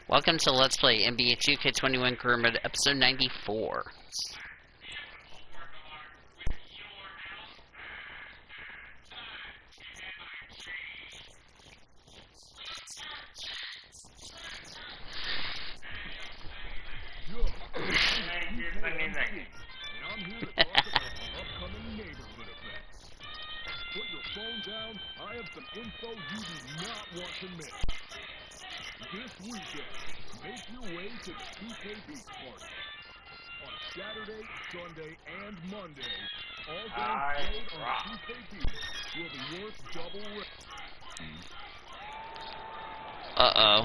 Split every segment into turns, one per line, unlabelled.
Welcome to Let's Play NBA 2K21 Career Mode Episode 94.
Put your phone down. I have some info you do not want to miss. This weekend, make your way to the PK Beach Party. On Saturday, Sunday, and Monday, all games played on the PK Beach will be worth double rate.
Uh-oh.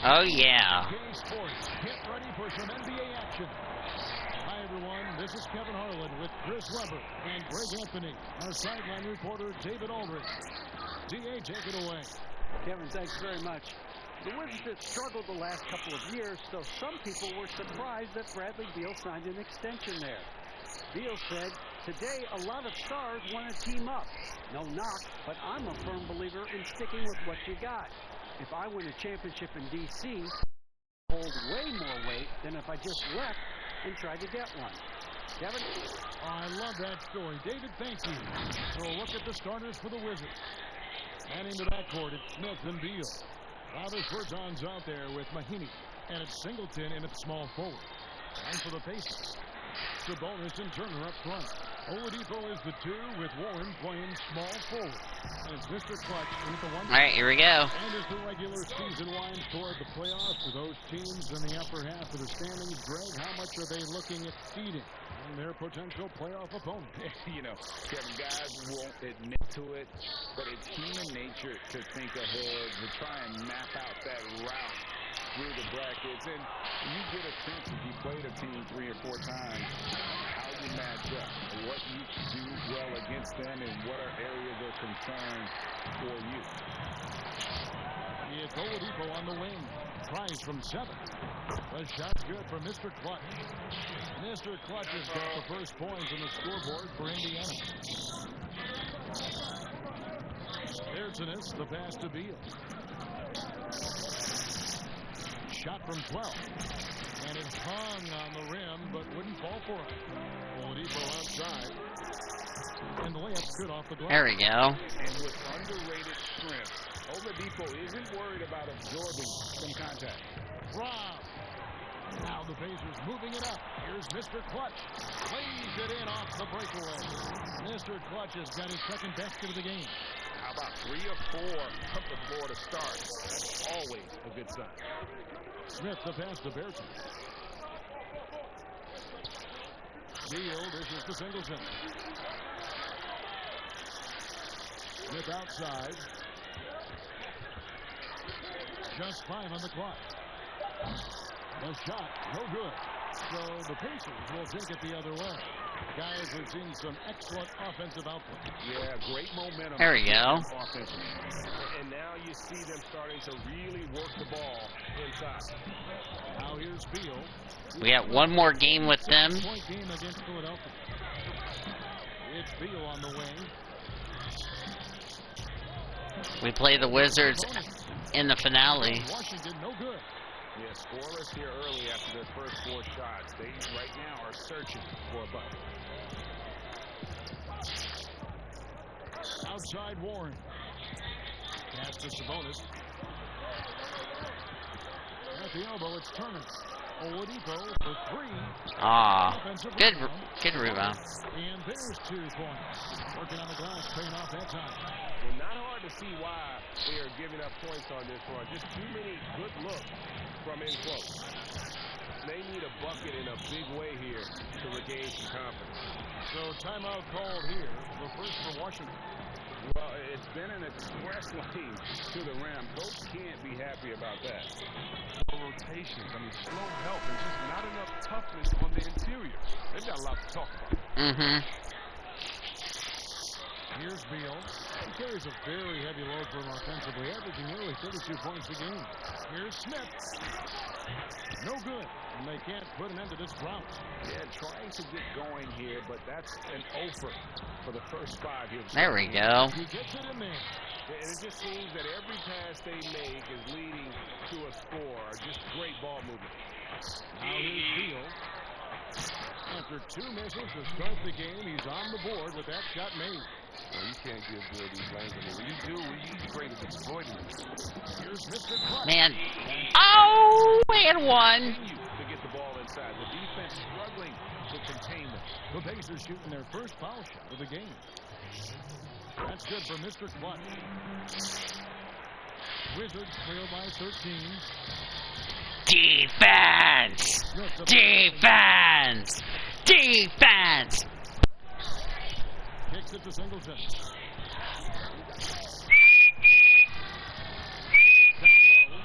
Oh, yeah.
Get ready for some NBA action. Hi, everyone. This is Kevin Harlan with Chris Webber and Greg Anthony. Our sideline reporter, David Aldridge. D.A., take it away.
Kevin, thanks very much. The Wizards have struggled the last couple of years, so some people were surprised that Bradley Beal signed an extension there. Beal said, "Today, a lot of stars want to team up. No knock, but I'm a firm believer in sticking with what you got. If I win a championship in D.C., hold way more weight than if I just left and tried to get one." Kevin?
I love that story. David, thank you. So a look at the starters for the Wizards. And into that court, it's Smith and Beal. Travis Berton's out there with Mahinmi. And it's Singleton in at small forward. And for the Pacers, Sabonis and Turner up front. Oladipo is the 2 with Warren playing small forward. And it's Mr. Clutch in at the 1.
All right, here we go.
And as the regular season winds toward the playoffs for those teams in the upper half of the standings, Greg, how much are they looking at seeding and their potential playoff opponent?
You know, Kevin, guys won't admit to it, but it's human nature to think ahead, to try and map out that route through the brackets. And you get a sense if you played a team 3 or 4 times, how you match up, what you do well against them, and what are areas of concern for you.
It's Oladipo on the wing. Tries from 7. The shot's good for Mr. Clutch. Mr. Clutch has got the first points on the scoreboard for Indiana. There's Ennis, the pass to Beal. Shot from 12. And it hung on the rim, but wouldn't fall for it. Oladipo outside. And the layup's good off the glass.
There we go.
And with underrated strength, Oladipo isn't worried about absorbing some contact.
Rob. Now the Pacers moving it up. Here's Mr. Clutch. Lays it in off the breakaway. Mr. Clutch has got his second basket of the game.
How about 3 or 4 from the floor to start? That's always a good sign.
Smith the pass to Berton. Beal dishes to Singleton. Smith outside. Just 5 on the clock. The shot, no good. So the Pacers will take it the other way. Guys have seen some excellent offensive output.
Yeah, great momentum.
There we go.
And now you see them starting to really work the ball inside.
Now here's Beal.
We got one more game with them.
6-point game against Philadelphia. It's Beal on the wing.
We play the Wizards in the finale.
Washington, no good.
Yeah, scoreless here early after their first 4 shots. They right now are searching for a bucket.
Outside Warren. Pass to Sabonis. At the elbow, it's Turner. Oladipo for 3.
Ah,
Offensive
good
rebound.
rebound.
And there's 2 points. Working on the glass, paying off that time.
Well, not hard to see why they are giving up points on this run. Just too many good looks from in close. They need a bucket in a big way here to regain some confidence.
So timeout called here. The first for Washington.
Well, it's been an express lane to the rim. Coach can't be happy about that.
Rotations. I mean, slow help and just not enough toughness on the interior. They've got a lot to talk about.
Mm-hmm.
Here's Beal. He carries a very heavy load for him offensively, averaging nearly 32 points a game. Here's Smith. No good. And they can't put an end to this drought.
Yeah, trying to get going here, but that's an offer for the first 5 here.
There we go.
He gets it in there.
And it just seems that every pass they make is leading to a score. Just great ball movement.
Now here's Beal. After 2 misses to start the game, he's on the board with that shot made.
Well, you can't give Bill these lanes. I mean, when you do, he's great at exploiting it.
Here's Mr. Clutch.
Man. Oh, and 1.
To get the ball inside. The defense struggling to contain them.
The Pacers shooting their first foul shot of the game. That's good for Mr. Clutch. Wizards trail by 13.
Defense! Defense! Defense!
Kicks it to Singleton. Down low.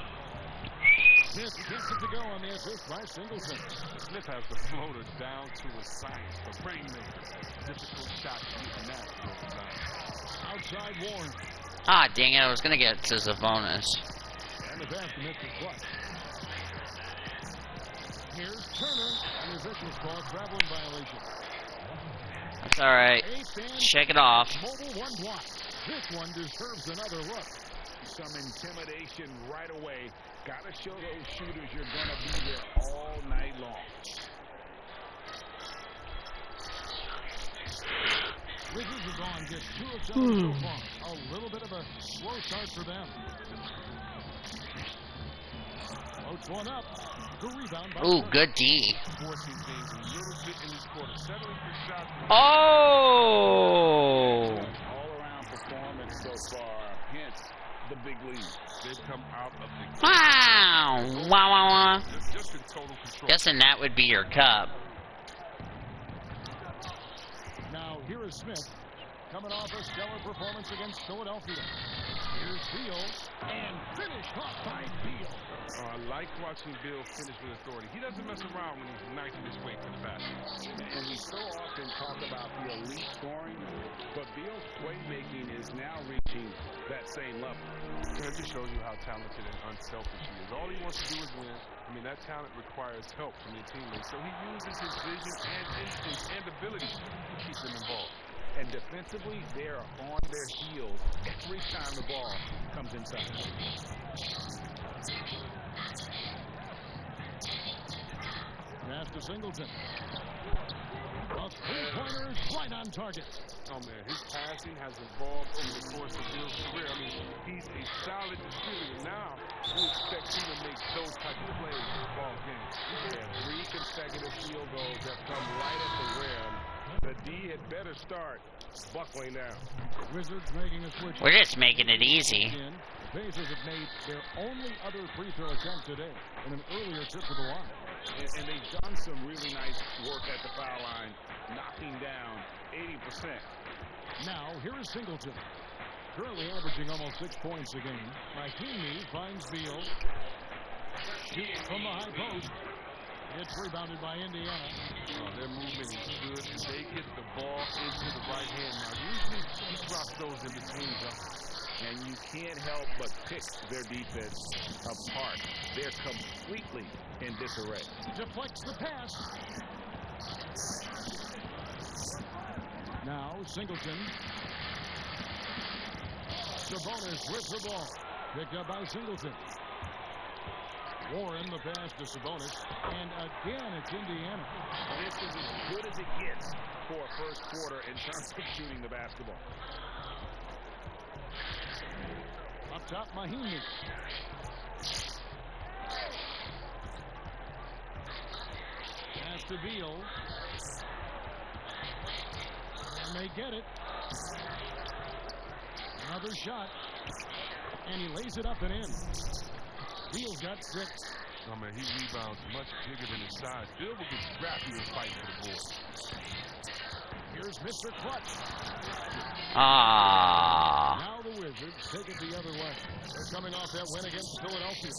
Smith gets it to go on the assist by Singleton.
Smith has the floater down to a science. The rainmaker. Difficult shot to get that.
Outside Warren.
Ah, dang it, I was gonna get to Sabonis.
And the pass to Mr. Clutch. Here's Turner. An official's call, traveling violation.
That's alright. Shake it off.
Mobile 1 block. This one deserves another look.
Some intimidation right away. Got to show those shooters you're going to be there all night long.
Wizards have gone just 2 of 7 so far. A little bit of a slow start for them. Floats one up. The rebound by
Ooh, good D.
Forcing things a little bit in this quarter. Settling for shots.
Oh!
All-around performance so far. Hence the big lead.
They've come out of the
Wow! Wow, wow, wow.
just in total control.
Guessing that would be your cup.
Now here is Smith. Coming off a stellar performance against Philadelphia. Here's Beal. And finished off by Beal.
I like watching Bill finish with authority. He doesn't mess around when he's knifing his way to the basket.
And we so often talk about the elite scoring, but Beal's playmaking is now reaching that same level.
It just shows you how talented and unselfish he is. All he wants to do is win. I mean, that talent requires help from your teammates. So he uses his vision and instinct and ability to keep them involved.
And defensively, they are on their heels every time the ball comes inside.
Pass to Singleton. A three-pointer is right on target.
Oh, man, his passing has evolved over the course of Bill's career. I mean, he's a solid distributor. Now, who expects him to make those type of plays in the ball game?
Yeah, 3 consecutive field goals have come right at the rim. The D had better start buckling now.
Wizards making a switch.
We're just making it easy.
Again, the Pacers have made their only other free throw attempt today in an earlier trip to the line.
And they've done some really nice work at the foul line, knocking down 80%.
Now, here is Singleton. Currently averaging almost 6 points a game. Mahimi finds Beal. Shoots from the high post. It's rebounded by Indiana.
Their movement is good. If they get the ball into the right hand. Now, usually he drops those in between jumpers.
And you can't help but pick their defense apart. They're completely in disarray.
Deflects the pass. Now, Singleton. Sabonis with the ball. Picked up by Singleton. Warren the pass to Sabonis. And again, it's Indiana.
This is as good as it gets for a first quarter in terms of shooting the basketball.
Up top, Mahimi. Pass to Beal. And they get it. Another shot. And he lays it up and in. Beal's got 6.
I mean, he rebounds much bigger than his size. Bill will get scrappy and fight for the board.
Here's Mr. Clutch.
Ah.
Now the Wizards take it the other way. They're coming off that win against Philadelphia.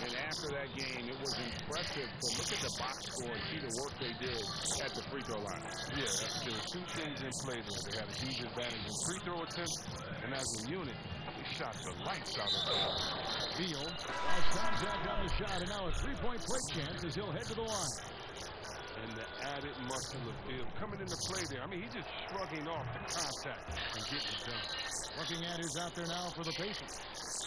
And after that game, it was impressive to look at the box score and see the work they did at the free throw line.
Yeah, there were 2 things in play there. They had a huge advantage in free throw attempts, and as a unit, they shot the lights out of the ball.
Beal lost contact on the shot, and now a 3-point play chance as he'll head to the line.
And the added muscle of Bill coming into play there. I mean, he's just shrugging off the contact and getting it done.
Looking at who's out there now for the Pacers.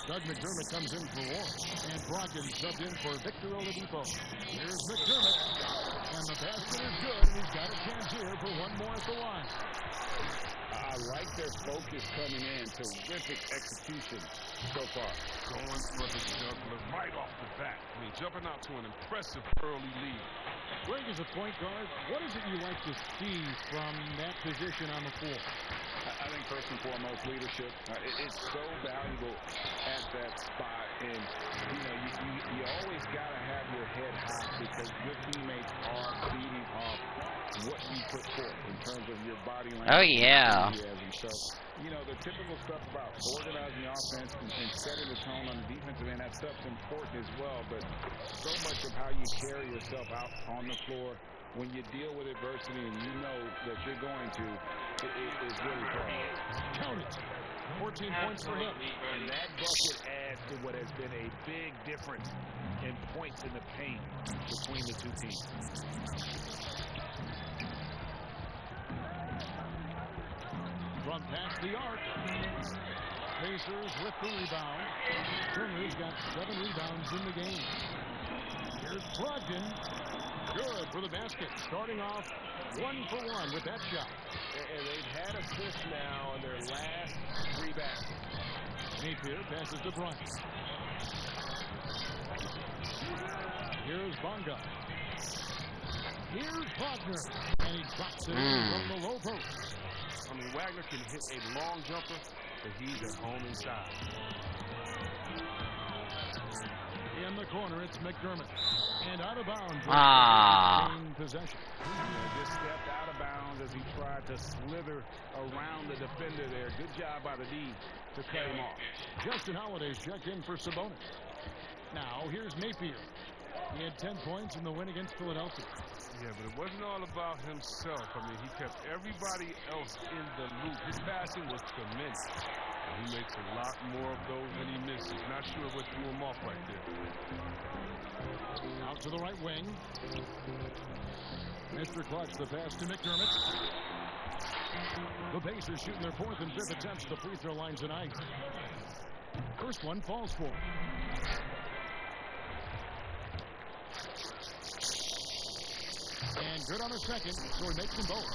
Doug McDermott comes in for Warren. And Brogdon subbed in for Victor Oladipo. Here's McDermott. And the basket is good. And he's got a chance here for one more at the line.
I like their focus coming in. Terrific execution so far.
Going for the juggler right off the bat. I mean, jumping out to an impressive early lead.
Greg, as a point guard, what is it you like to see from that position on the floor?
I think first and foremost, leadership. It's so valuable at that spot. And, you know, you always got to have your head high because your teammates are feeding off what you put forth in terms of your body language.
Oh, yeah.
So, you know, the typical stuff about organizing the offense and setting the tone on the defensive end, that stuff's important as well. But so much of how you carry yourself out on the floor when you deal with adversity and you know that you're going to, it is really tough.
Count it. 14 points for him.
And that bucket adds to what has been a big difference in points in the paint between the two teams.
From past the arc. Pacers with the rebound. Turner's got 7 rebounds in the game. Here's Brogdon. Good for the basket. Starting off 1 for 1 with that shot.
And they've had assists now on their last 3 baskets.
Napier passes to Bryant. Here's Bonga. Here's Wagner. And he drops it in from the low post.
I mean, Wagner can hit a long jumper, but he's at home inside.
In the corner, it's McDermott. And out of bounds. Possession.
Just stepped out of bounds as he tried to slither around the defender there. Good job by the D to cut him off.
Justin Holiday's checked in for Sabonis. Now, here's Napier. He had 10 points in the win against Philadelphia.
Yeah, but it wasn't all about himself. I mean, he kept everybody else in the loop. His passing was tremendous. And he makes a lot more of those than he misses. Not sure what threw him off right there.
Out to the right wing. Mr. Clutch, the pass to McDermott. The Pacers shooting their 4th and 5th attempts at the free throw line tonight. First one falls for him. And good on the second, so he makes them both.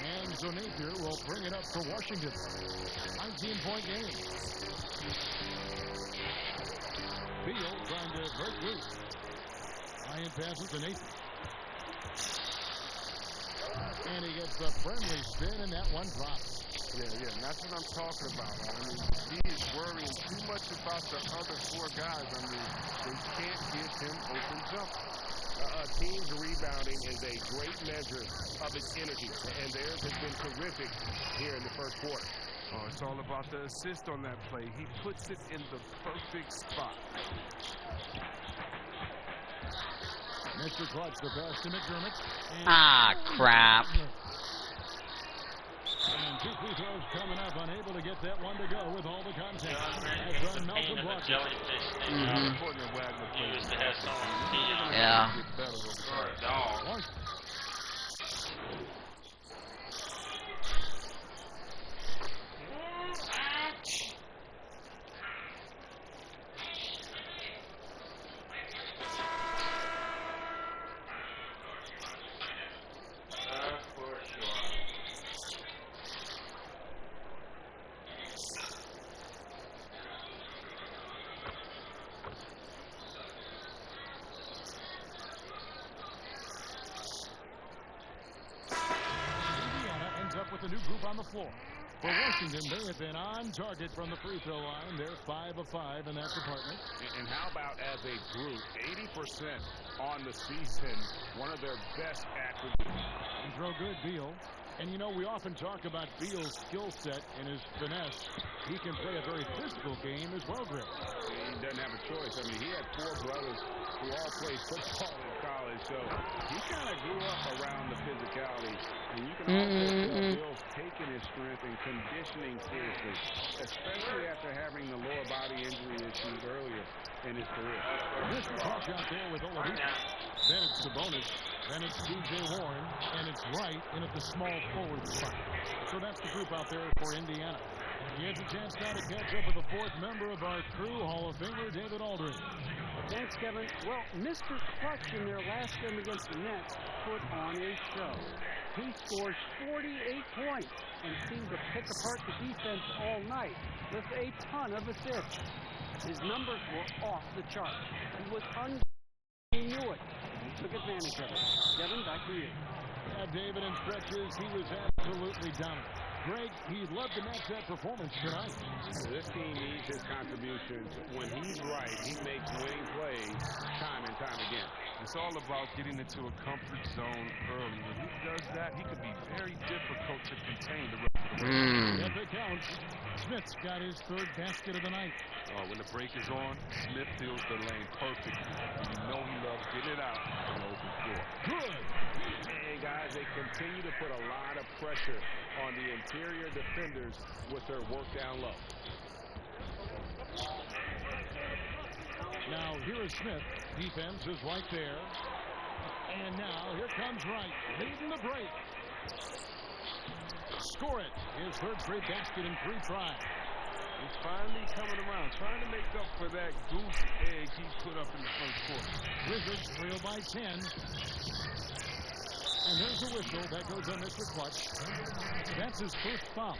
And so Napier will bring it up for Washington. 19-point game. Beal trying to break loose. Ryan passes to Nathan. And he gets a friendly spin, and that one drops.
Yeah, that's what I'm talking about. I mean, he is worrying too much about the other four guys. I mean, they can't give him open jump.
A team's rebounding is a great measure of its energy, and theirs has been terrific here in the first quarter.
Oh, it's all about the assist on that play. He puts it in the perfect spot.
Mr. Clutch, the pass to McDermott.
Ah, crap.
And two free throws coming up, unable to get that one to go with all the contact. That's on Malcolm Brogdon.
Yeah.
With a new group on the floor. For Washington, they have been on target from the free throw line. They're 5 of 5 in that department.
And how about as a group, 80% on the season, one of their best attributes.
And throw good, Beal. And you know, we often talk about Beal's skill set and his finesse. He can play a very physical game as well, Greg.
He doesn't have a choice. I mean, he had 4 brothers who all played football in college, so he kind of grew up around the physicality. And you can also tell Bill's taking his strength and conditioning seriously, especially after having the lower body injury issues earlier in his career.
Mr. Clutch out there with Oladipo. Then it's Sabonis. Then it's T.J. Warren. And it's Wright in at the small forward spot. So that's the group out there for Indiana. He has a chance now to catch up with the 4th member of our crew, Hall of Famer David Aldridge.
Thanks, Kevin. Well, Mr. Clutch in their last game against the Nets put on a show. He scored 48 points and seemed to pick apart the defense all night with a ton of assists. His numbers were off the charts. He was he knew it. He took advantage of it. Kevin, back to you.
David, in stretches, he was absolutely dominant. Greg, he loved the Nets' that performance tonight.
This team needs his contributions. When he's right, he makes winning plays time and time again.
It's all about getting into a comfort zone early. When he does that, he can be very difficult to contain the rest of the way.
If it counts, Smith's got his 3rd basket of the night.
Oh, when the break is on, Smith fills the lane perfectly. You know he loves getting it out on the open floor.
Good.
And guys, they continue to put a lot of pressure on the interior defenders with their work down low.
Now, here is Smith. Defense is right there. And now, here comes Wright, leading the break. Score it. His 3rd straight basket in 3 tries.
He's finally coming around, trying to make up for that goose egg he put up in the first quarter.
Wizards trail by 10. And there's the whistle. That goes on Mr. Clutch. That's his 1st foul.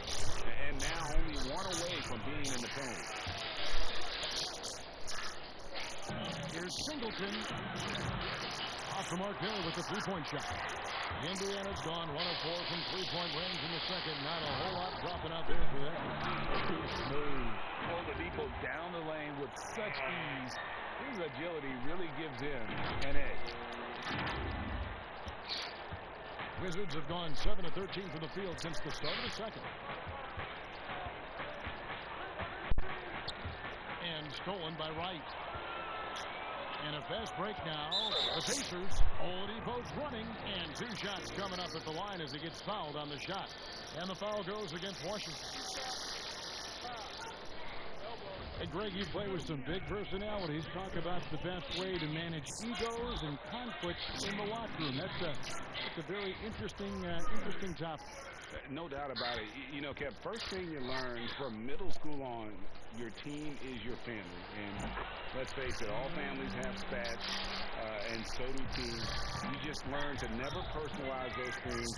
And now only 1 away from being in the penalty.
Here's Singleton. Off the mark there with the 3-point shot. Indiana's gone 1 of 4 from 3-point range in the second. Not a whole lot dropping out there for that.
Smooth. Oladipo down the lane with such ease. His agility really gives him an edge.
Wizards have gone 7 of 13 from the field since the start of the second. And stolen by Wright. And a fast break now. The Pacers, Oladipo's running, and 2 shots coming up at the line as he gets fouled on the shot. And the foul goes against Washington. Hey, Greg, you play with some big personalities. Talk about the best way to manage egos and conflicts in the locker room. That's a very interesting topic.
No doubt about it. You know, Kev, first thing you learn from middle school on, your team is your family. And let's face it, all families have spats, and so do teams. You just learn to never personalize those things.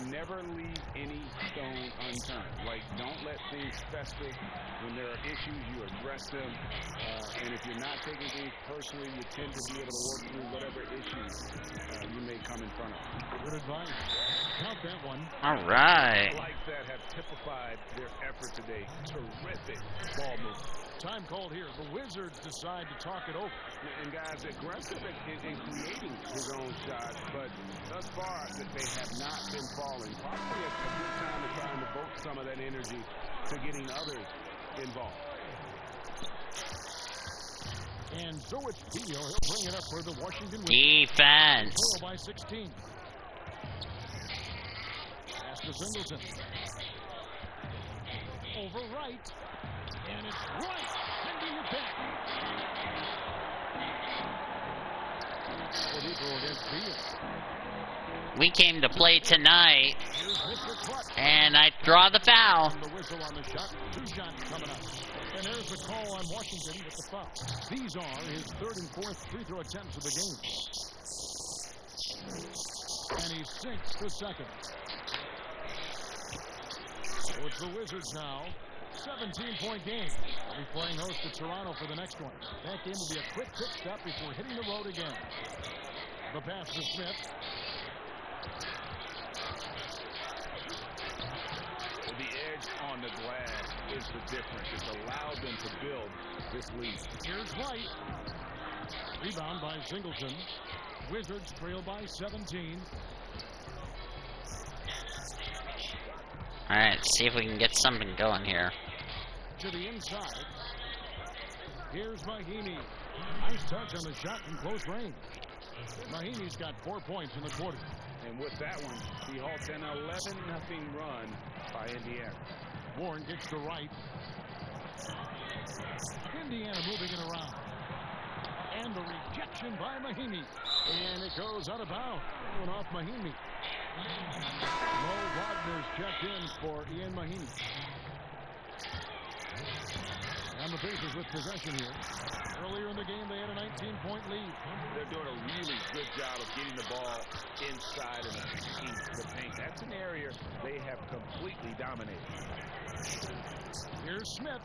Never leave any stone unturned. Like, don't let things fester. When there are issues, you address them. And if you're not taking things personally, you tend to be able to work through whatever issues you may come in front of.
Good advice. Count that one.
All right.
Like that have typified their effort today. Terrific ball movement.
Time called here. The Wizards decide to talk it over.
And guys, aggressive in creating his own shot, but thus far they have not been falling. Probably a good time to try and devote some of that energy to getting others involved.
And so it's Beal. He'll bring it up for the Washington Wizards.
Defense.
Trail by 16. Pass to Singleton. Over right. And it's right. Sending it back. Oladipo against Beal.
We came to play tonight,
Here's Mr. Clutch.
and I draw the foul.
The whistle on the shot. 2 shots coming up. And there's the call on Washington with the foul. These are his 3rd and 4th free throw attempts of the game. And he sinks the second. So it's the Wizards now. 17-point game. They'll be playing host to Toronto for the next one. That game will be a quick stop before hitting the road again. The pass to Smith.
The edge on the glass is the difference. It's allowed them to build this lead.
Here's White. Rebound by Singleton. Wizards trail by 17.
All right, see if we can get something going here.
To the inside. Here's Mahinmi. Nice touch on the shot from close range. Mahinmi's got 4 points in the quarter.
And with that one, he halts an 11-0 run by Indiana.
Warren gets to right. Indiana moving it around. And the rejection by Mahinmi. And it goes out of bounds. Going off Mahinmi. Mo Wagner's checked in for Ian Mahinmi. And the Pacers with possession here. Earlier in the game, they had a 19-point lead.
They're doing a really good job of getting the ball inside and attacking the paint. That's an area they have completely dominated.
Here's Smith.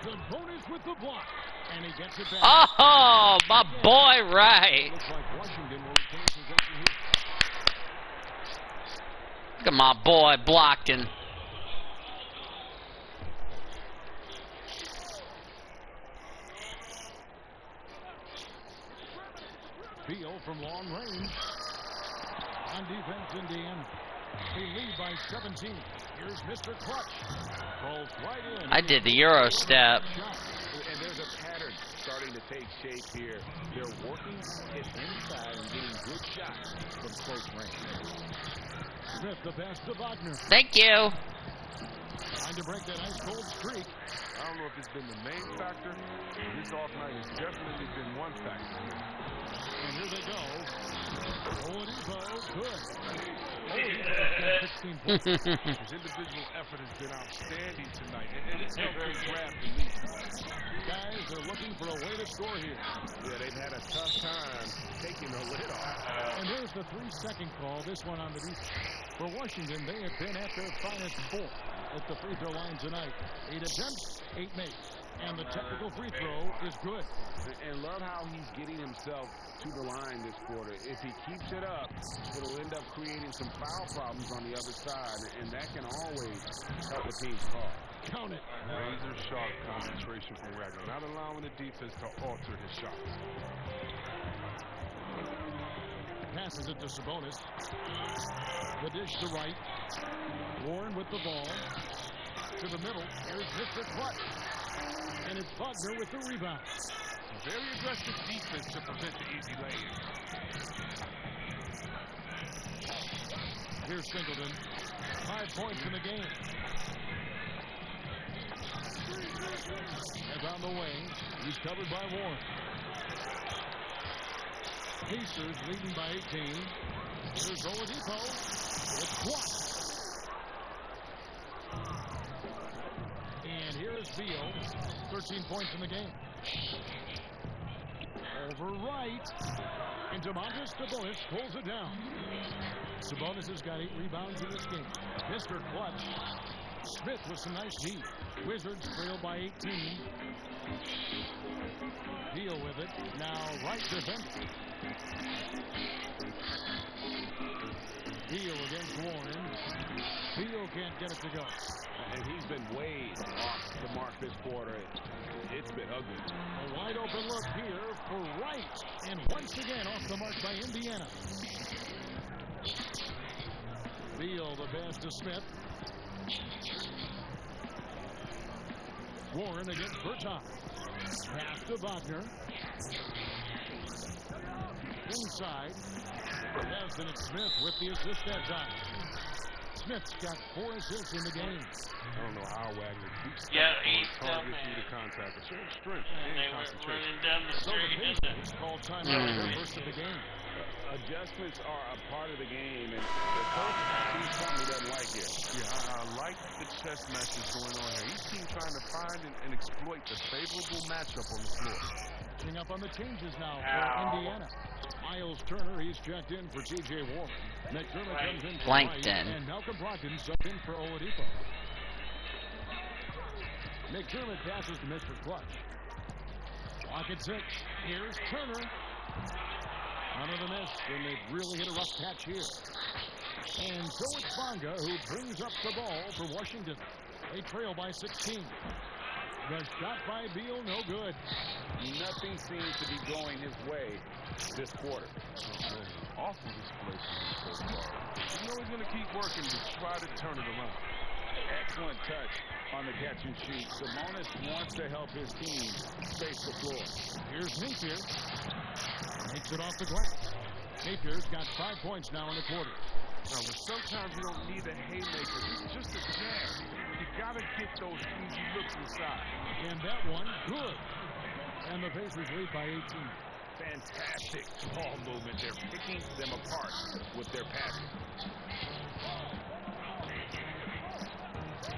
The bonus with the block. And he gets it back.
Oh, my boy, right.
Looks like Washington will retain possession here.
Look at my boy, Blockton.
Beal from long range. On defense, Indiana. They lead by 17. Here's Mr. Clutch. Rolls right in.
I did the Euro step.
And there's a pattern starting to take shape here. They're working it inside and getting good shots from close range.
Smith, the pass to Wagner.
Thank you.
Trying to break that ice cold streak.
I don't know if it's been the main factor, but this off night has definitely been one factor.
And here they go. Oladipo, good. Oladipo's got 16 points.
His individual effort has been outstanding tonight, and it's helped him grab the lead.
Guys are looking for a way to score here.
Yeah, they've had a tough time taking the lid off.
And there's the 3-second call. This one on the defense. For Washington, they have been at their finest 4 at the free throw line tonight. 8 attempts, 8 made. And the technical free throw is good.
And love how he's getting himself to the line this quarter. If he keeps it up, it'll end up creating some foul problems on the other side, and that can always help the team's cause.
Count it.
Razor sharp concentration from Wagner, not allowing the defense to alter his shot.
Passes it to Sabonis. The dish to right. Warren with the ball. To the middle. Here's Mr. Clutch. And it's Wagner with the rebound.
A very aggressive defense to prevent the easy lay-in.
Here's Singleton. 5 points in the game. And on the wing, he's covered by Warren. Pacers leading by 18. Here's Oladipo. It's blocked. Beal, 13 points in the game. Over right. And Domantas Sabonis pulls it down. Sabonis has got 8 rebounds in this game. Mr. Clutch. Smith with some nice D. Wizards trail by 18. Deal with it. Now right defense. Beal against Warren. Beal can't get it to go.
And he's been way off the mark this quarter. It's been ugly.
A wide open look here for Wright. And once again off the mark by Indiana. Beal the pass to Smith. Warren against Bertans. Pass to Wagner. Inside. Yes, and it's Smith with the assist that time. Smith's got 4 assists in the game.
I don't know how Wagner keeps
he's
target through the contact. It shows strength and concentration.
Running down the
So the
street.
Pacers called timeout for the first of the game.
Adjustments are a part of the game, and the coach sees something he doesn't like here.
Yeah, I like the chess matches going on here. Each team trying to find and exploit the favorable matchup on the floor.
Getting up on the changes now for Indiana. Miles Turner, he's checked in for T.J. Warren. McDermott comes in for
Blanked
Wright,
in.
and Malcolm Brogdon subbed in for Oladipo. McDermott passes to Mr. Clutch. Clock at 6. Here's Turner. None of the miss, and they've really hit a rough patch here. And so it's Bonga who brings up the ball for Washington. They trail by 16. The shot by Beal, no good.
Nothing seems to be going his way this quarter.
Awful display so far. You know he's going to keep working to try to turn it around.
Excellent touch on the catch and shoot. Sabonis wants to help his team space the floor.
Here's Napier. Makes it off the glass. Napier's got 5 points now in the quarter.
Now, but sometimes you don't need a haymaker. It's just a jab. You got to get those easy looks inside.
And that one, good. And the Pacers lead by 18.
Fantastic ball movement. They're picking them apart with their passing.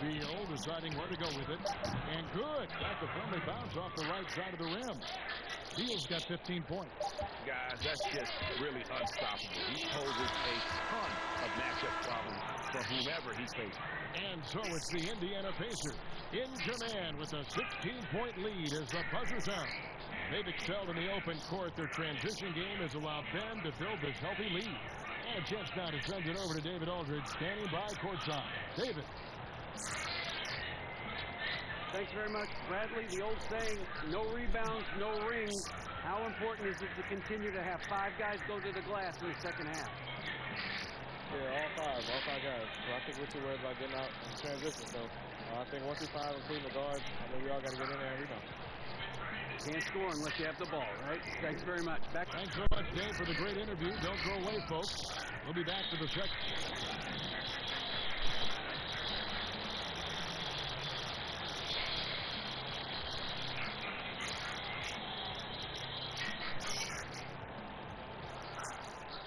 Beal deciding where to go with it. And good. Got the friendly bounce off the right side of the rim. Beal's got 15 points.
Guys, that's just really unstoppable. He poses a ton of matchup problems for whomever he's facing.
And so it's the Indiana Pacers in command with a 16-point lead as the buzzer sounds. They've excelled in the open court. Their transition game has allowed them to build this healthy lead. And a chance now to send it over to David Aldridge, standing by courtside. David.
Thanks very much, Bradley. The old saying, no rebounds, no rings. How important is it to continue to have 5 guys go to the glass in the second half?
Yeah, all five guys. So I think we're too worried about getting out in transition. So I think 1 through 5, including the guards, I know we all got to get in there and rebound.
Can't score unless you have the ball, right? Thanks very much. Back.
Thanks so much, Dave, for the great interview. Don't go away, folks. We'll be back for the second.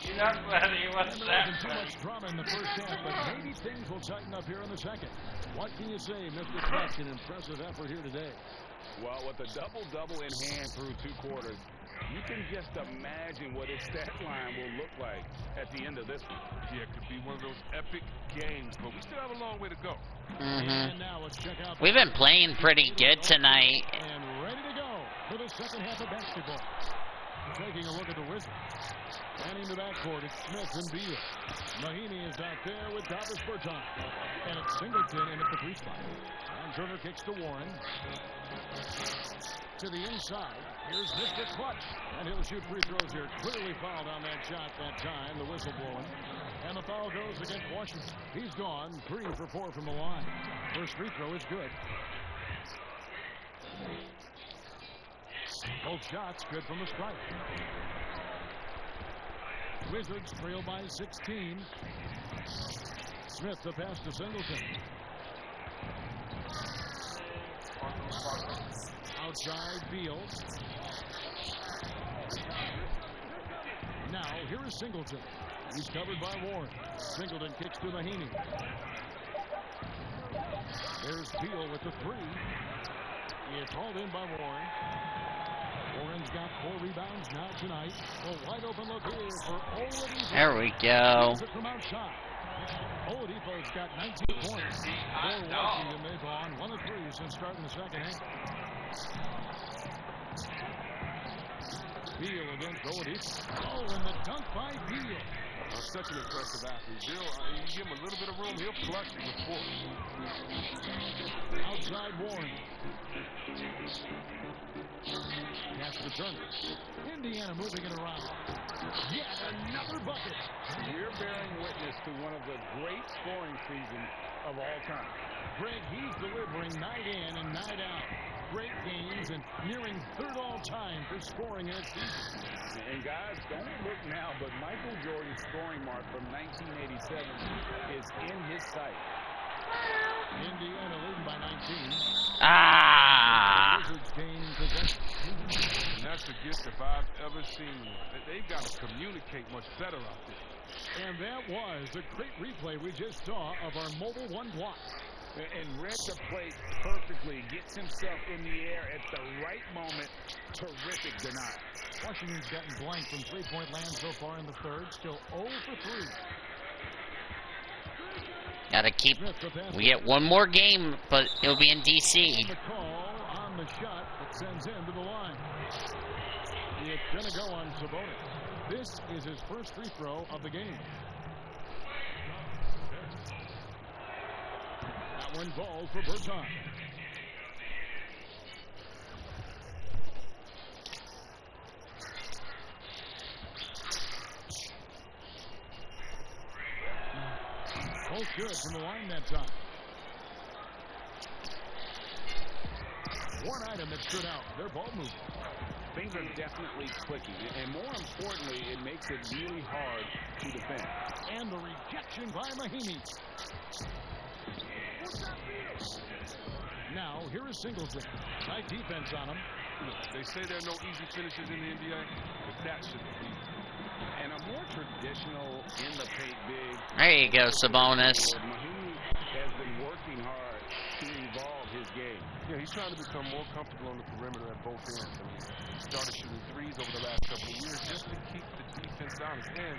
You're not glad he wasn't
There
that
wasn't too
funny.
much drama in the first half, but maybe things will tighten up here in the second. What can you say, Mr. Clutch? An impressive effort here today.
Well, with a double-double in hand through 2 quarters, you can just imagine what his stat line will look like at the end of this one.
Yeah, it could be one of those epic games, but we still have a long way to go.
And now let's check out.
We've been playing pretty good tonight.
And ready to go for the second half of basketball. Taking a look at the Wizards. Manning the backcourt, it's Smith and Beal. Mahinmi is out there with Davis Bertans. And it's Singleton in at the free spot. And Turner kicks to Warren. To the inside. Here's Mr. Clutch. And he'll shoot free throws here. Clearly fouled on that shot that time. The whistle blowing. And the foul goes against Washington. He's gone 3 for 4 from the line. First free throw is good. Both shots good from the strike. Wizards trail by 16. Smith the pass to Singleton. Outside Beal. Now here is Singleton. He's covered by Warren. Singleton kicks to Mahinmi. There's Beal with the three. It's hauled in by Warren. Warren's got 4 rebounds now tonight. A wide open look here for Oladipo.
There we go.
From outside. Oladipo's got 19 points. For Washington, they've gone 1 of 3 since starting the second half. Beal against Oladipo. Oh, and the dunk by Beal.
Such an impressive athlete. Beal, you give him a little bit of room, he'll flush it with force.
Outside Warren. Pass to Turner. Indiana moving it around. Yet another bucket.
We're bearing witness to one of the great scoring seasons of all time.
Greg, he's delivering night in and night out. Great games and nearing 3rd all-time for scoring in a season.
And guys, don't look now, but Michael Jordan's scoring mark from 1987 is in his sight.
Indiana leading by 19.
Ah!
Wizards gain possession.
And that's a gift if I've ever seen one. They've got to communicate much better out there.
And that was a great replay we just saw of our Mobile One block.
And read the play perfectly. Gets himself in the air at the right moment. Terrific denial.
Washington's gotten blank from 3-point land so far in the 3rd. Still 0 for 3.
Gotta keep. We get 1 more game, but it'll be in DC.
The call on the shot that sends him to the line. It's going to go on Sabonis. This is his first free throw of the game. That one ball for Berton. Both good from the line that time. One item that stood out, their ball movement.
Things are definitely clicking, and more importantly, it makes it really hard to defend.
And the rejection by Mahinmi. Now, here is Singleton. Nice defense on him.
They say there are no easy finishes in the NBA, but that shouldn't be.
And a more traditional in-the-paint big.
There you go, Sabonis.
Mahinmi has been working hard to evolve his game.
Yeah, he's trying to become more comfortable on the perimeter at both ends. I mean, he started shooting threes over the last couple of years just to keep the defense down. And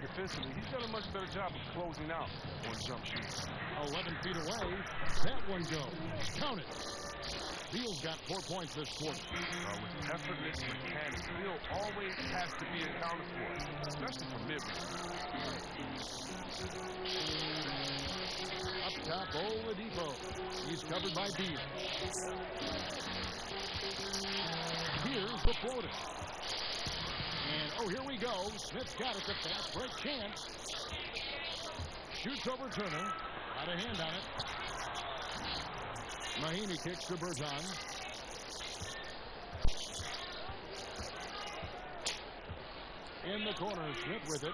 defensively, he's done a much better job of closing out on jump shoots.
11 feet away. That one goes. Count it. Beal's got 4 points this quarter.
With effortless mechanics, Beal always has to be accounted for, especially from mid-range.
Up top, Oladipo. He's covered by Beal. Here's the floater. And, oh, here we go. Smith's got it. The fast break chance. Shoots over Turner. Got a hand on it. Mahinmi kicks to Berton. In the corner, Smith with it.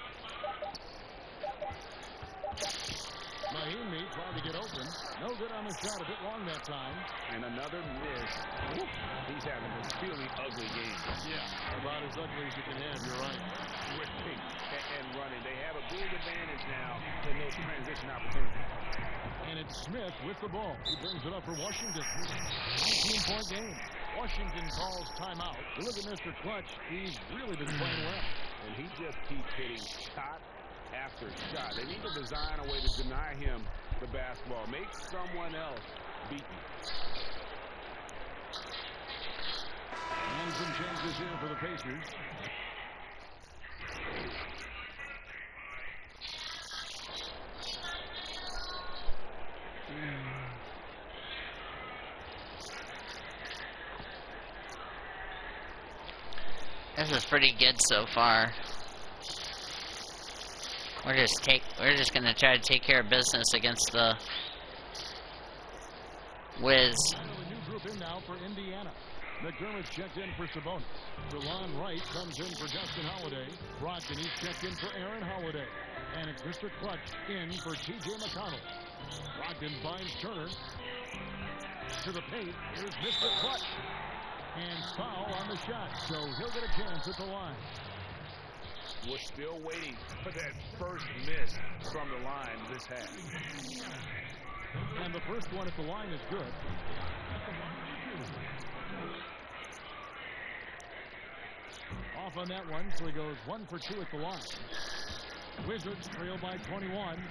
Mahinmi trying to get open. No good on the shot. A bit long that time.
And another miss. He's having this really ugly game.
Yeah, about as ugly as you can have. You're right.
Whipping and running. They have a big advantage now in those transition opportunities.
And it's Smith with the ball. He brings it up for Washington. 19-point game. Washington calls timeout. You look at Mr. Clutch. He's really been playing well.
And he just keeps hitting shot after shot. They need to design a way to deny him the basketball. Make someone else beat him.
And some changes here for the Pacers.
This is pretty good so far. We're just gonna try to take care of business against the Wiz.
A new group in now for Indiana. McDermott's checked in for Sabonis. DeLon Wright comes in for Justin Holiday. Brogdon, he's checked in for Aaron Holiday. And it's Mr. Clutch in for T.J. McConnell. Brogdon finds Turner to the paint. Here's Mr. Clutch. And foul on the shot, so he'll get a chance at the line.
We're still waiting for that first miss from the line this half.
And the first one at the line is good. Off on that one, so he goes 1 for 2 at the line. Wizards trail by 21.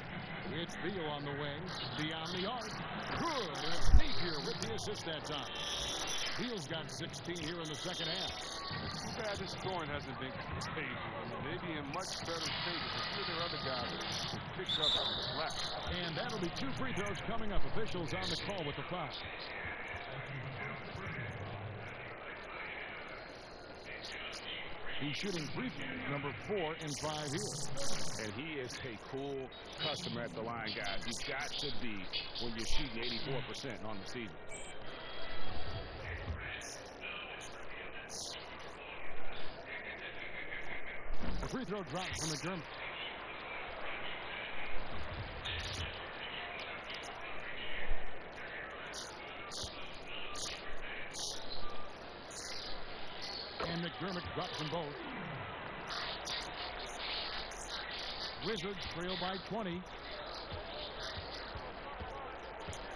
It's Beal on the wing. Beyond the arc. Good. And it's Napier with the assist that time. Beal's got 16 here in the second half.
It's too bad this scoring hasn't been contagious. They'd be in much better shape if a few of their other guys would pick up the slack.
And that'll be 2 free throws coming up. Officials on the call with the foul. He's shooting free throws, number 4 in 5 here.
And he is a cool customer at the line, guys. You've got to be when you're shooting 84% on the season.
A free throw drops from McDermott. And McDermott drops them both. Wizards trail by 20.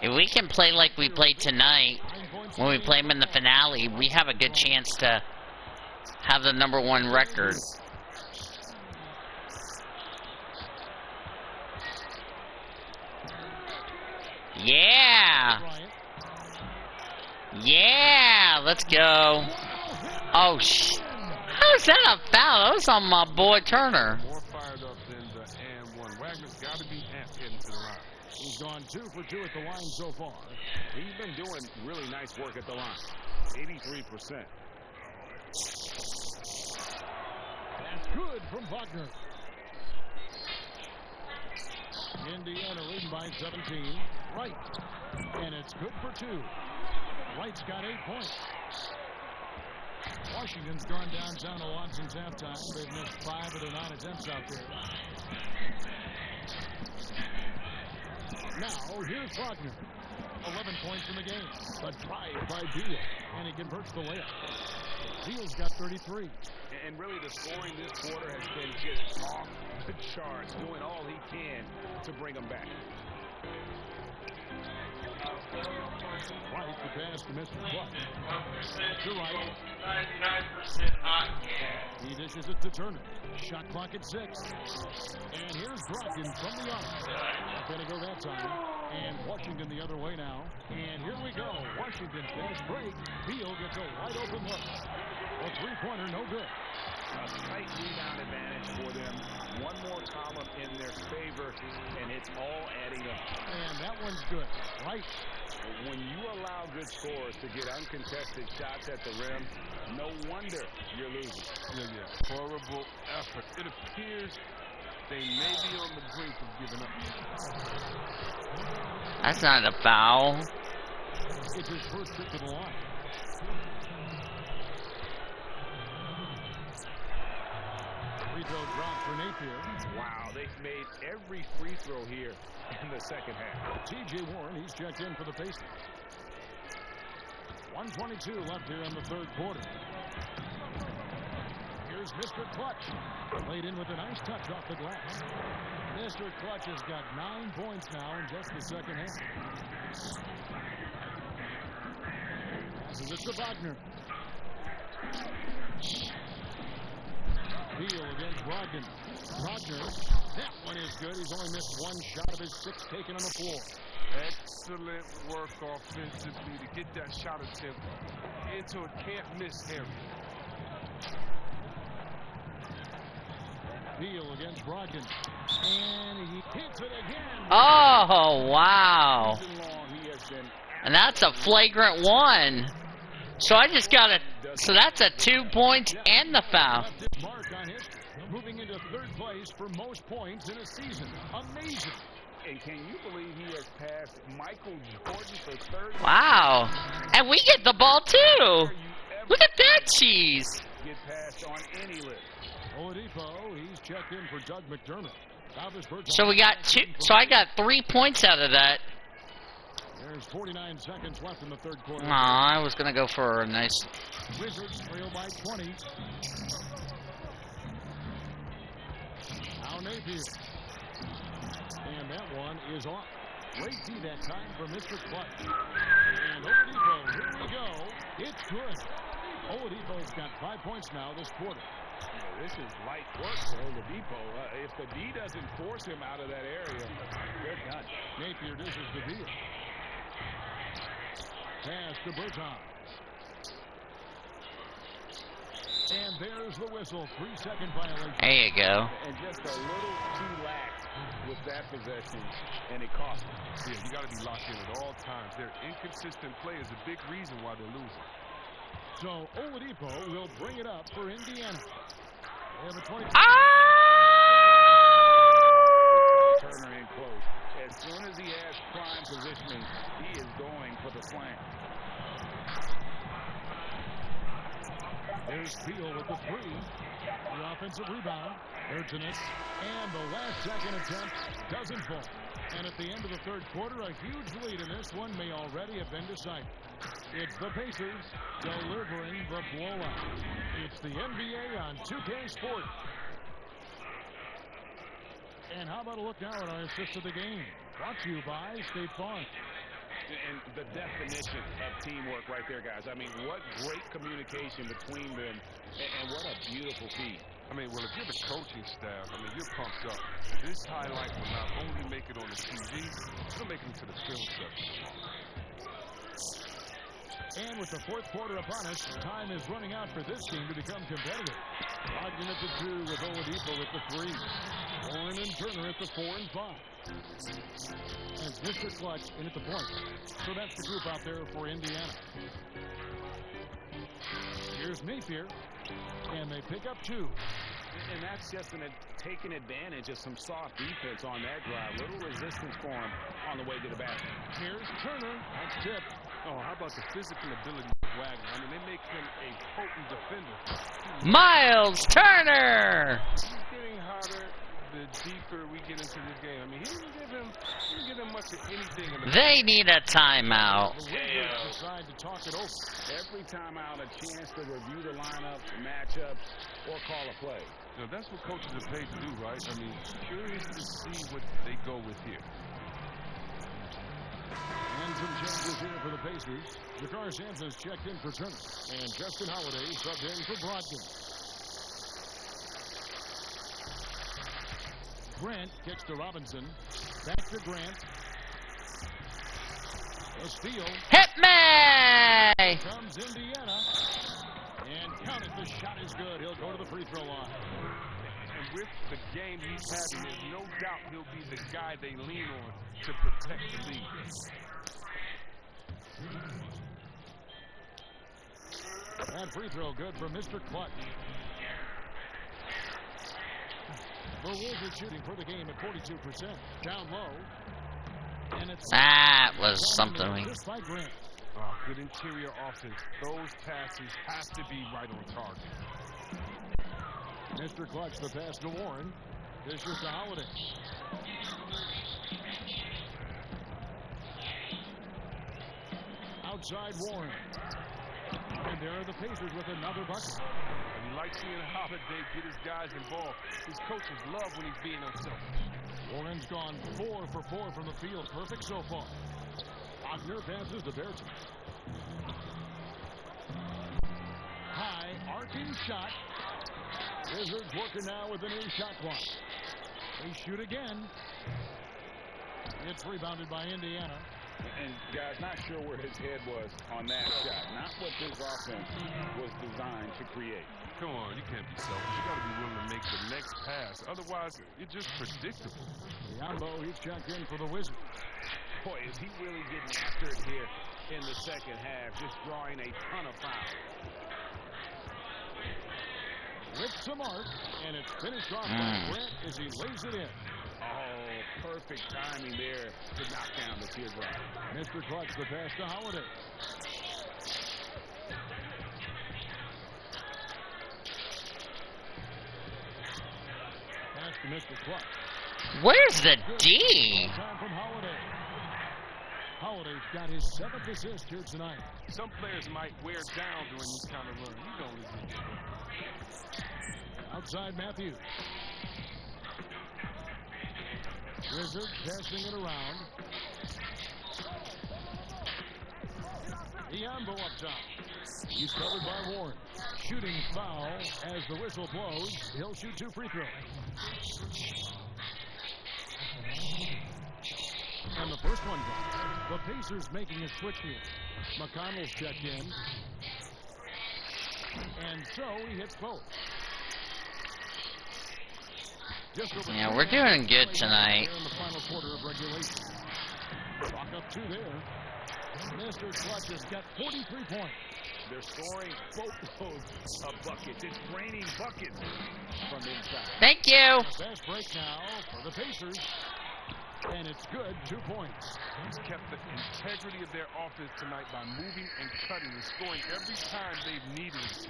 If we can play like we played tonight, when we play them in the finale, we have a good chance to have the #1 record. Yeah! Yeah! Let's go. Oh, how's that a foul? That was on my boy Turner.
More fired up than the and one. Wagner's got to be amped getting to the line.
He's gone 2 for 2 at the line so far.
He's been doing really nice work at the line. 83%.
That's good from Wagner. Indiana leading by 17. Wright. And it's good for 2. Wright's got 8 points. Washington's gone downtown to Watson's halftime. They've missed 5 of their 9 attempts out there. Now, here's Wagner. 11 points in the game. A drive by Beal. And he converts the layup. Beal's got 33.
And really the scoring this quarter has been just off the charts, doing all he can to bring them back.
Right, the pass to Mr. Clutch. To Wright. He dishes it to Turner. Shot clock at 6. And here's Brogdon from the arc. Not going to go that time. And Washington the other way now. And here we go. Washington fast break. Beal gets a wide open look. A three-pointer, no good.
A tight rebound advantage for them. One more column in their favor, and it's all adding up.
And that one's good. Right.
When you allow good scores to get uncontested shots at the rim, no wonder you're losing.
Yeah. Horrible effort. It appears they may be on the brink of giving up.
That's not a foul.
It's his first trip to the line. Free throw drop for Napier.
Wow, they've made every free throw here in the second half.
T.J. Warren, he's checked in for the Pacers. 1:22 left here in the third quarter. Here's Mr. Clutch. Laid in with a nice touch off the glass. Mr. Clutch has got 9 points now in just the second half. Passes it to Wagner. Beal against Brogdon. Wagner. That one is good. He's only missed 1 shot of his 6 taken on the floor.
Excellent work offensively to get that shot attempt into a can't-miss area.
Beal against Brogdon. And he hits it again.
Oh, wow. And that's a flagrant one. So I just got so that's a 2 points and the foul.
Mark on history. Moving into 3rd place for most points in a season. Amazing.
And can you believe he has passed Michael Jordan for 3rd?
Wow. And we get the ball too. Look at that cheese.
Get passed on any list.
Oladipo, he's checked in for Doug McDermott.
So we got 2. So I got 3 points out of that.
There's 49 seconds left in the third quarter.
Aw, I was going to go for a nice...
Wizards trail by 20. Now Napier. And that one is off. Great D that time for Mr. Clutch. And Oladipo, here we go. It's good. Oladipo's got 5 points now this quarter.
Yeah, this is light work for Oladipo. If the D doesn't force him out of that area, they're done.
Napier dishes the deal. Pass to Bertans. And there's the whistle. 3-second violation.
There you go.
And just a little too lax with that possession, and it cost them.
Yeah, you got to be locked in at all times. Their inconsistent play is a big reason why they're losing.
So Oladipo will bring it up for Indiana. They have a 20.
Turner in close. As soon as he has prime positioning, he is going for the slam.
There's Beal with the three. The offensive rebound. Urgenus. And the last second attempt doesn't fall. And at the end of the third quarter, a huge lead in this one may already have been decided. It's the Pacers delivering the blowout. It's the NBA on 2K Sports. And how about a look now at our assist of the game? Brought to you by State Farm.
And the definition of teamwork right there, guys. I mean, what great communication between them, and what a beautiful feed.
I mean, well, if you're the coaching staff, I mean, you're pumped up. This highlight will not only make it on the TV, it'll make it into the film section.
And with the fourth quarter upon us, time is running out for this team to become competitive. Brogdon at the 2 with Oladipo at the 3. Warren and Turner at the 4 and 5. And Mr. Clutch in at the point. So that's the group out there for Indiana. Here's Napier. And they pick up 2.
And that's just taking advantage of some soft defense on that drive. Little resistance for him on the way to the basket.
Here's Turner. That's tipped.
Oh, how about the physical ability of Wagner? I mean, they make him a potent defender.
Miles Turner!
He's getting hotter the deeper we get into this game. I mean, he didn't give him much of anything in the
They need a timeout.
The Wizards decide to talk it over.
Every timeout, a chance to review the lineups, matchups, or call a play.
You know, that's what coaches are paid to do, right? I mean, curious to see what they go with here.
And some changes here for the Pacers. Jakar Sampson's checked in for Turner. And Justin Holiday subbed in for Brogdon. Grant kicks to Robinson. Back to Grant. A steal.
Hit me!
Comes Indiana. And count it. The shot is good. He'll go to the free throw line.
And with the game he's having, there's no doubt he'll be the guy they lean on to protect the lead.
That free throw good for Mr. Clutch. The Wolves are shooting for the game at 42%. Down low. And it's
That was something.
just by Grant.
Oh, good interior offense. Those passes have to be right on target.
Mr. Clutch, the pass to Warren. Dishes to Holiday. Outside Warren. And there are the Pacers with another bucket.
And you like seeing Holiday get his guys involved. His coaches love when he's being himself.
Warren's gone 4 for 4 from the field. Perfect so far. Wagner passes to Bertans. High, arcing shot. Wizards working now with the new shot clock. They shoot again. It's rebounded by Indiana.
And, guys, not sure where his head was on that shot. Not what this offense was designed to create.
Come on, you can't be selfish. You got to be willing to make the next pass. Otherwise, it's just predictable.
Biombo, he's checked in for the Wizards.
Boy, is he really getting after it here in the second half, just drawing a ton of fouls.
Rips the mark, and it's finished off by Grant as he lays it in.
Oh, perfect timing there to knock down the teardrop.
Mr. Clutch, the pass to Holiday. Pass to Mr. Clutch.
Where's the D?
Time from Holiday. Holiday's got his 7th assist here tonight.
Some players might wear down during this kind of run. You don't listen to them.
Outside Matthews. Wizards passing it around. Biyombo up top. He's covered by Warren. Shooting foul as the whistle blows. He'll shoot 2 free throws. And the first one goes. The Pacers making a switch here. McConnell's checked in. And so he hits both.
Yeah, we're doing good tonight.
In the final quarter of regulation. Clock up 2 there. Mr. Clutch has got 43 points.
They're scoring boatloads of buckets. It's raining buckets from inside.
Thank you.
Fast break now for the Pacers. And it's good, 2 points.
He's kept the integrity of their offense tonight by moving and cutting and scoring every time they've needed it to.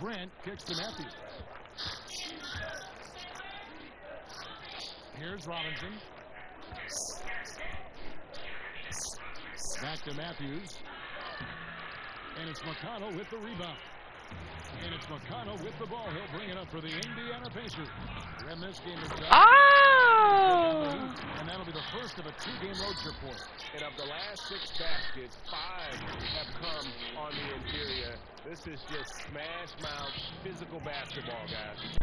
Grant kicks to Matthews. Here's Robinson. Back to Matthews. And it's McConnell with the rebound. And it's McConnell with the ball. He'll bring it up for the Indiana Pacers. And this game is done.
Oh!
And that'll be the first of a 2-game road trip for us.
And of the last 6 baskets, 5 have come on the interior. This is just smash mouth physical basketball, guys.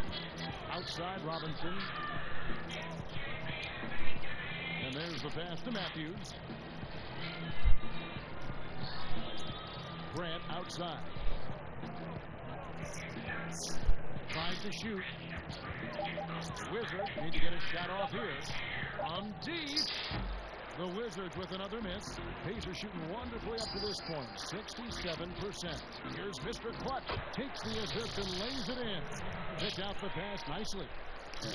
Outside Robinson. And there's the pass to Matthews. Grant outside. Tries to shoot. The Wizards need to get a shot off here. From deep. The Wizards with another miss. Pacers shooting wonderfully up to this point. 67%. Here's Mr. Clutch. Takes the assist and lays it in. Picked out the pass nicely.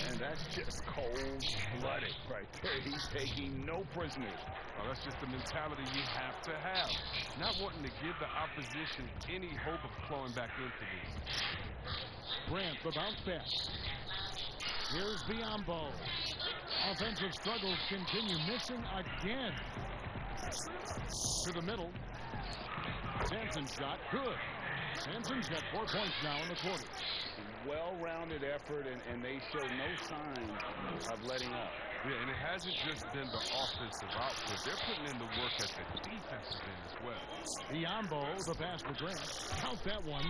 And that's just cold-blooded right there. He's taking no prisoners.
Well, that's just the mentality you have to have. Not wanting to give the opposition any hope of clawing back into this.
Grant, the bounce pass. Here's Biyombo. Offensive struggles continue. Missing again. To the middle. Sampson's shot. Good. Sampson's got 4 points now in the quarter.
Well-rounded effort, and they show no sign of letting up.
Yeah, and it hasn't just been the offensive output. They're putting in the work at the defensive end as well.
Biyombo, the pass to Grant. Count that one.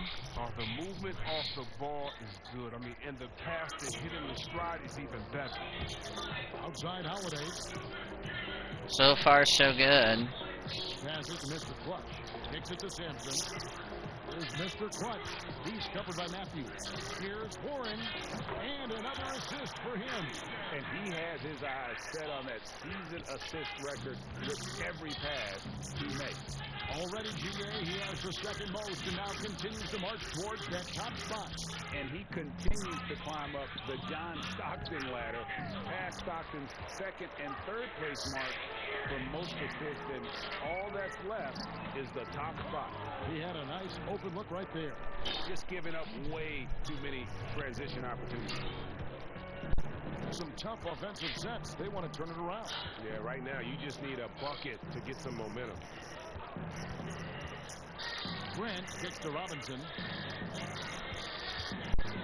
The movement off the ball is good. I mean, and the pass that hit him in stride is even better.
Outside Holiday.
So far, so good.
Pass it to Mr. Clutch. Kicks it to Sampson. There's Mr. Clutch. He's covered by Matthews. Here's Warren. And another assist for him.
And he has his eyes set on that season assist record with every pass he makes.
Already, GA, he has the second most and now continues to march towards that top spot.
And he continues to climb up the John Stockton ladder, past Stockton's second and third place mark for most assists. And all that's left is the top spot.
He had a nice open look right there.
Just giving up way too many transition opportunities.
Some tough offensive sets. They want to turn it around.
Yeah, right now you just need a bucket to get some momentum.
Grant kicks to Robinson.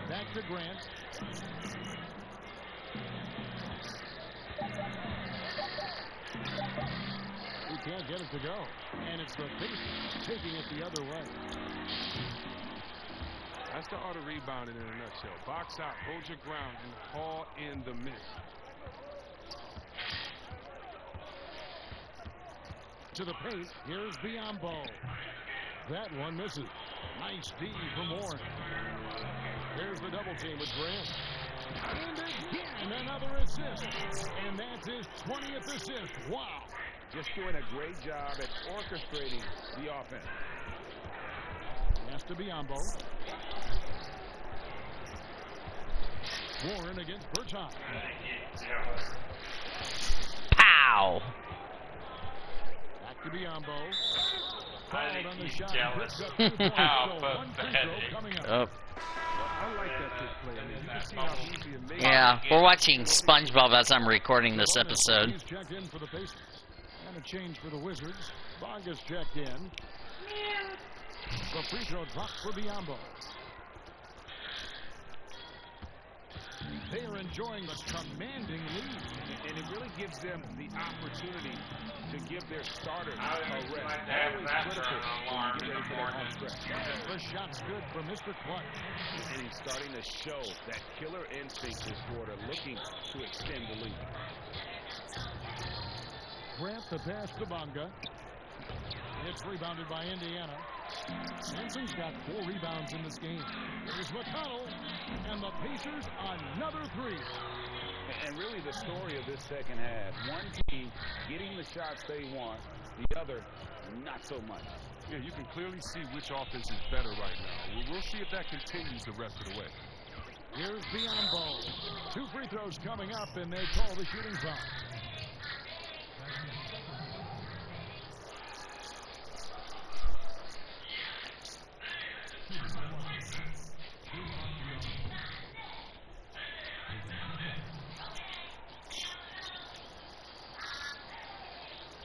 Back to Grant. He can't get it to go. And it's the Pacers taking it the other way.
That's the art of rebounding in a nutshell. Box out, hold your ground, and haul in the miss.
To the paint, here's Biyombo. That one misses. Nice D from Warren. There's the double team with Grant. And again, another assist. And that's his 20th assist. Wow.
Just doing a great job at orchestrating the offense.
Pass to Biyombo. Warren against Berton.
Pow!
Back to Biyombo. Fouled on the shot.
Jealous.
How pathetic. Coming up.
Oh.
I like that big play. I mean, you can see how easy it makes.
Yeah, we're watching SpongeBob as I'm recording this episode.
He's checked in for the Pacers. And a change for the Wizards. Vargas checked in. The free throw dropped for Biyombo. They are enjoying this commanding lead.
And it really gives them the opportunity to give their starters a rest. Always critical when you get ready for that home stretch.
The shot's good for Mr. Clutch.
And he's starting to show that killer instinct this quarter, looking to extend the lead.
Grant the pass to Bonga. It's rebounded by Indiana. Sampson's got 4 rebounds in this game. Here's McConnell, and the Pacers another 3.
And really the story of this second half, one team getting the shots they want, the other not so much.
Yeah, you can clearly see which offense is better right now. We'll see if that continues the rest of the way.
Here's Biombo. 2 free throws coming up, and they call the shooting foul.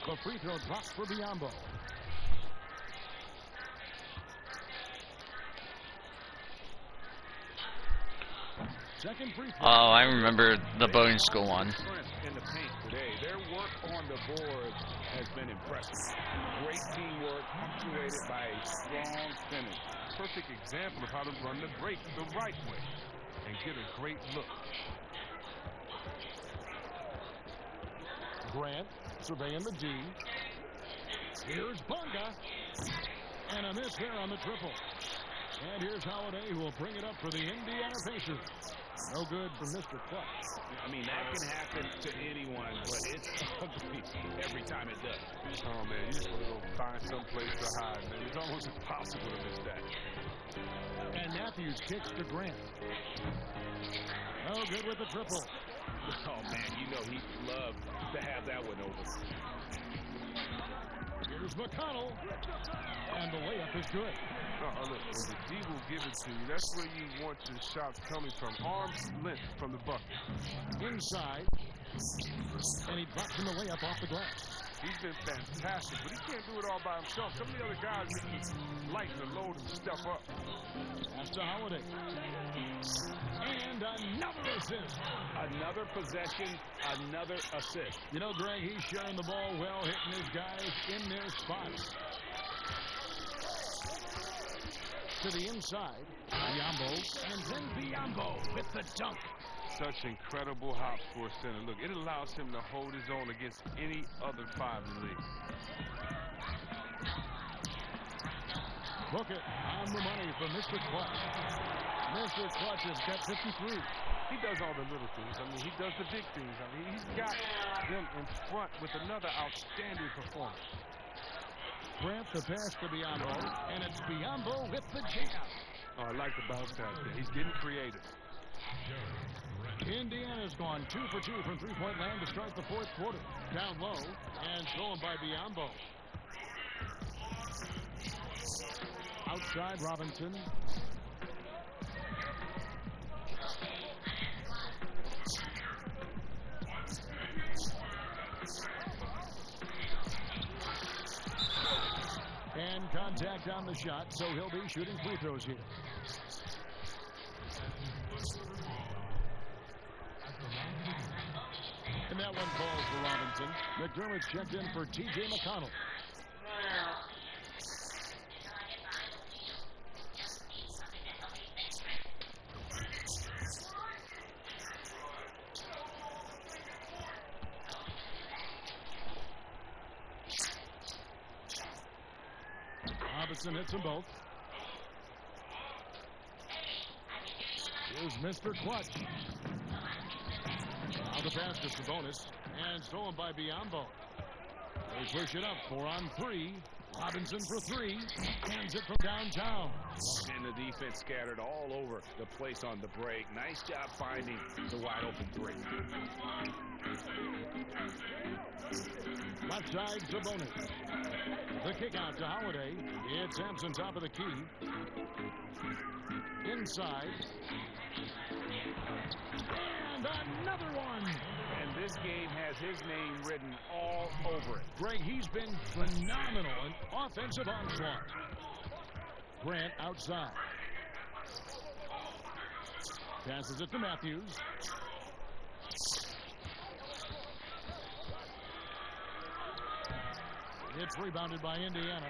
The free throw drops for Biombo. Second free throw.
Oh, I remember the Bowling School one.
In the paint today, their work on the board has been impressive. Great teamwork punctuated by a strong finish.
Perfect example of how to run the break the right way and get a great look.
Grant surveying the D. Here's Bonga. And a miss there on the triple. And here's Holiday, who will bring it up for the Indiana Pacers. No good for Mr. Clutch.
I mean, that can happen to anyone, but it's ugly every time it does.
Oh, man, you just want to go find some place to hide, man. It's almost impossible to miss that.
And Matthews kicks to Grant. No good with the triple.
Oh, man, you know he'd love to have that one over.
Here's McConnell. And the layup is good.
Look, when the D will give it to you, that's where you want your shots coming from. Arm's length from the bucket.
Inside. And he drops in the layup off the glass.
He's been fantastic, but he can't do it all by himself. Some of the other guys need to lighten the load and step up.
That's to Holiday. And another assist.
Another possession, another assist.
You know, Greg, he's sharing the ball well, hitting his guys in their spots. To the inside, Biombo, and then Biombo with the dunk.
Such incredible hops for a center. Look, it allows him to hold his own against any other 5 in the league.
Book it on the money for Mr. Clutch. Mr. Clutch has got 53.
He does all the little things. I mean, he does the big things. I mean, he's got them in front with another outstanding performance.
Grant the pass to Biombo, and it's Biombo with the jam.
Oh, I like the bounce pass there. He's getting creative.
Indiana's gone 2 for 2 from three-point land to start the 4th quarter. Down low, and thrown by Biombo. Outside, Robinson. And contact on the shot, so he'll be shooting free throws here. And that one falls for Robinson. McDermott's checked in for T.J. McConnell. Robinson hits them both. Here's Mr. Clutch. Now the pass to Sabonis, and stolen by Biombo. They push it up, 4 on 3. Robinson for 3. Hands it from downtown.
And the defense scattered all over the place on the break. Nice job finding the wide open 3.
Left side, Sabonis. The kick out to Holiday. It's Sampson top of the key. Inside. And another one.
And this game has his name written all over it.
Greg, he's been phenomenal in offensive onslaught. Grant outside. Passes it to Matthews. It's rebounded by Indiana.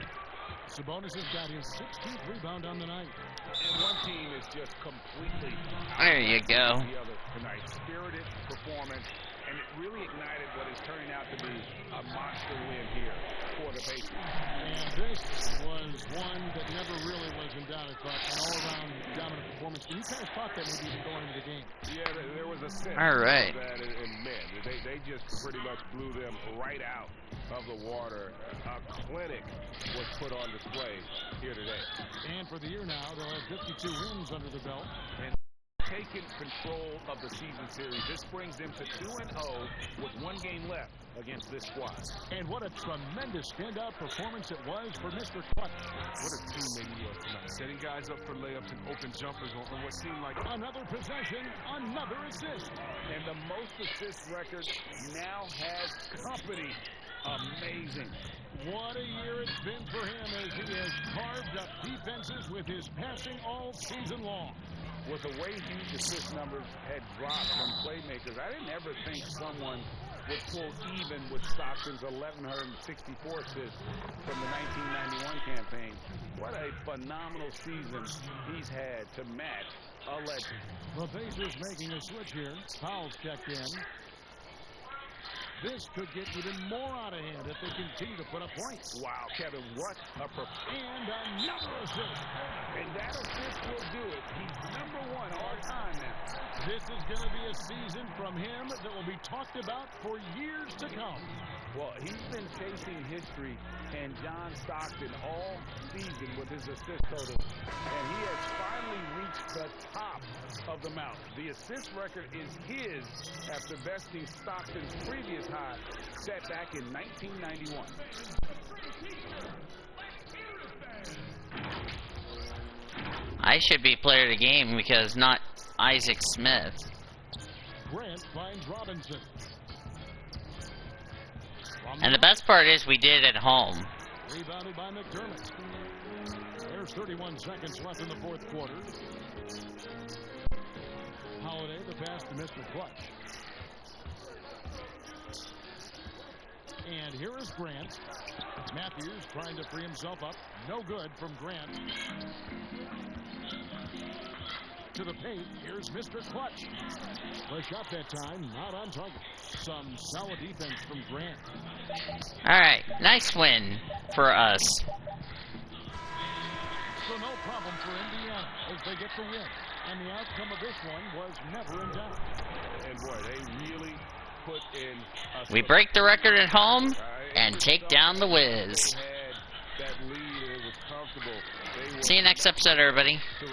Sabonis has got his 16th rebound on the night.
And one team is just completely
There you go.
the other tonight. Spirited performance, and it really ignited what is turning out to be a monster win here for the Pacers.
And this was one that never really was in doubt. I thought an all-around dominant performance. And you kind of thought that maybe even going into the game.
Yeah, there was a sense
All right.
of that, and man, they just pretty much blew them right out of the water. A clinic was put on display here today.
And for the year now, they'll have 52 wins under the belt.
And taken control of the season series. This brings them to 2-0 with 1 game left against this squad.
And what a tremendous standout performance it was for Mr. Clutch.
What a teammate he was tonight. Setting guys up for layups and open jumpers on what seemed like
Another possession, another assist.
And the most assist record now has company. Amazing.
What a year it's been for him as he has carved up defenses with his passing all season long.
With the way huge assist numbers had dropped from playmakers, I didn't ever think someone would pull even with Stockton's 1,164 assists from the 1991 campaign. What a phenomenal season he's had to match a legend.
The Pacers making a switch here. Powell's checked in. This could get even more out of hand if they continue to put up points.
Wow, Kevin, what a
And another assist.
And that assist will do it. He's #1 all time now.
This is going to be a season from him that will be talked about for years to come.
Well, he's been chasing history and John Stockton all season with his assist total. And he has finally reached the top of the mountain. The assist record is his after besting Stockton's previous high set back in 1991.
I should be player of the game because not Isaac Smith.
Grant finds Robinson.
And the best part is we did it at home.
Rebounded by McDermott. There's 31 seconds left in the fourth quarter. Holiday, the pass to Mr. Clutch. And here is Grant. Matthews trying to free himself up. No good from Grant. To the paint. Here's Mr. Clutch. The shot that time, not on target. Some solid defense from Grant.
All right, nice win for us.
So no problem for Indiana as they get the win. And the outcome of this one was never in doubt.
and boy, they really put in a
We break the record at home and take down the Wiz.
They had that lead and it was comfortable. They were
See you next episode, everybody.
to